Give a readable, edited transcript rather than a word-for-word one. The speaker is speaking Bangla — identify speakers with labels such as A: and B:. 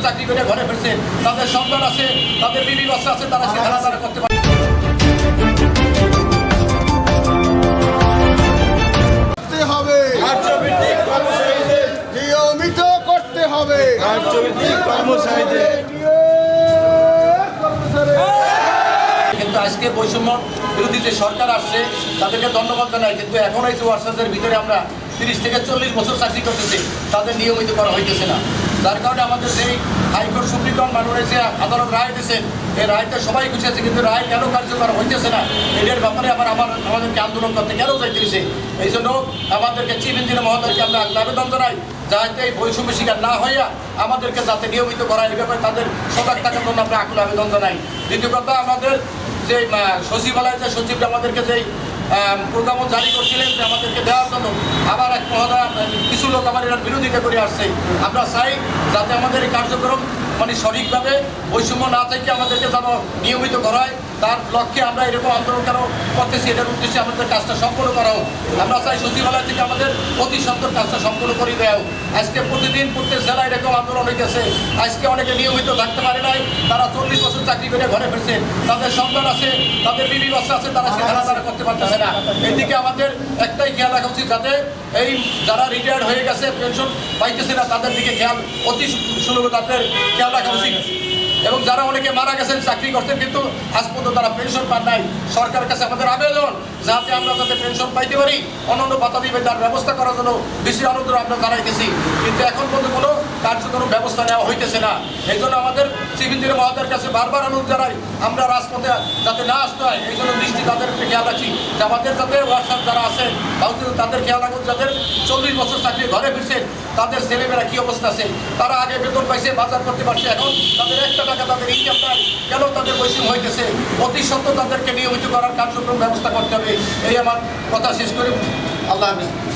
A: চাকরি করে ঘরে ফিরছে, তাদের সন্তান আছে, তাদের বিবি বাচ্চা আছে, তারা আজকে খেলাধুলা করতে পারে।
B: নিয়মিত করতে হবে
A: কিন্তু আজকে বৈষম্য বিরোধী যে সরকার আসছে তাদেরকে ধন্যবাদ জানাই, কিন্তু এখন এই যে ওয়ার্সাসের ভিতরে আমরা 30 থেকে 40 বছর চাকরি করতেছি, তাদের নিয়মিত করা হইতেছে না। যার কারণে আমাদের যেই হাইকোর্ট সুপ্রিম কোর্ট মাননীয় যে আদালত রায় দিয়েছে, এই রায়তে সবাই খুশি আছে, কিন্তু রায় কেন কার্যকর হইতেছে না এটার ব্যাপারে আমাদেরকে আন্দোলন করতে কেন যাইতেছে। এই জন্য আমাদেরকে চিফ ইঞ্জিনিয়ার মহোদয়কে আমরা আবেদন জানাই যাতে এই বৈষম্য শিকার না হইয়া আমাদেরকে যাতে নিয়মিত করা, এই ব্যাপারে তাদের সজাগ থাকার জন্য আমরা আকুল আবেদন জানাই। দ্বিতীয় কথা, আমাদের যে সচিবালয়ের যে সচিবরা আমাদেরকে যেই প্রজ্ঞাপন জারি করছিলেন যে আমাদেরকে দেওয়ার জন্য, আবার এক মহোদয় কিছু লোক আমার এর বিরোধিতা করে আসছে। আমরা চাই যাতে আমাদের এই কার্যক্রম সঠিকভাবে বৈষম্য না থেকে আমাদেরকে যেন নিয়মিত করা হয়, তার লক্ষ্যে আমরা এরকম আন্দোলন কেন করতেছি, এটার উদ্দেশ্যে আমাদের কাজটা সম্পূর্ণ করা হোক। আমরা চাই সচিবালয় থেকে আমাদের অতি সত্তর কাজটা সম্পূর্ণ করে দেওয়া হোক। আজকে প্রতিদিন প্রত্যেক জেলায় এরকম আন্দোলন হইতেছে, আজকে অনেকে নিয়মিত থাকতে পারে নাই, তারা 40 বছর চাকরি করে ঘরে ফিরছে, তাদের সন্তান আছে, তাদের বিবি বাচ্চা আছে, তারা আজকে খেলাধুলা করতে পারতেছে না। এদিকে আমাদের একটাই খেয়াল রাখা উচিত, যাতে এই যারা রিটায়ার্ড হয়ে গেছে, পেনশন পাইতেছে না, তাদের দিকে খেয়াল অতি সুলভ তাদের খেয়াল রাখা উচিত। এবং যারা অনেকে মারা গেছেন, চাকরি করছেন, কিন্তু আজ পর্যন্ত তারা পেনশন পান নাই, সরকারের কাছে আমাদের আবেদন যাতে আমরা যাতে পেনশন পাইতে পারি, অন্যান্য ভাতা দিবে তার ব্যবস্থা করার জন্য বেশি অনুরোধ আমরা জানাইতেছি, কিন্তু এখন পর্যন্ত কোনো কার্যকর ব্যবস্থা নেওয়া হইতেছে না। এই জন্য আমাদের চিফ ইঞ্জিনিয়ার মহোদয়ের কাছে বারবার অনুরোধ জানাই আমরা রাজপথে যাতে না আসতে হয়, এই জন্য দৃষ্টি তাদের খেয়াল রাখছি যে আমাদের যাতে হোয়াটসঅ্যাপ যারা আছেন তাদের খেয়াল রাখুন, যাদের 40 বছর চাকরি ঘরে ফিরছেন, তাদের ছেলেমেয়েরা কী অবস্থা আছে, তারা আগে বেতন পাইছে, বাজার করতে পারছে, এখন তাদের একটা টাকা তাদের ইনকাম নাই, কেন তাদের বৈষম্য হইতেছে। অতি সত্ত্বেও তাদেরকে নিয়মিত করার কার্যক্রম ব্যবস্থা করতে হবে। এই আমার কথা শেষ করি। আল্লাহ হাফেজ।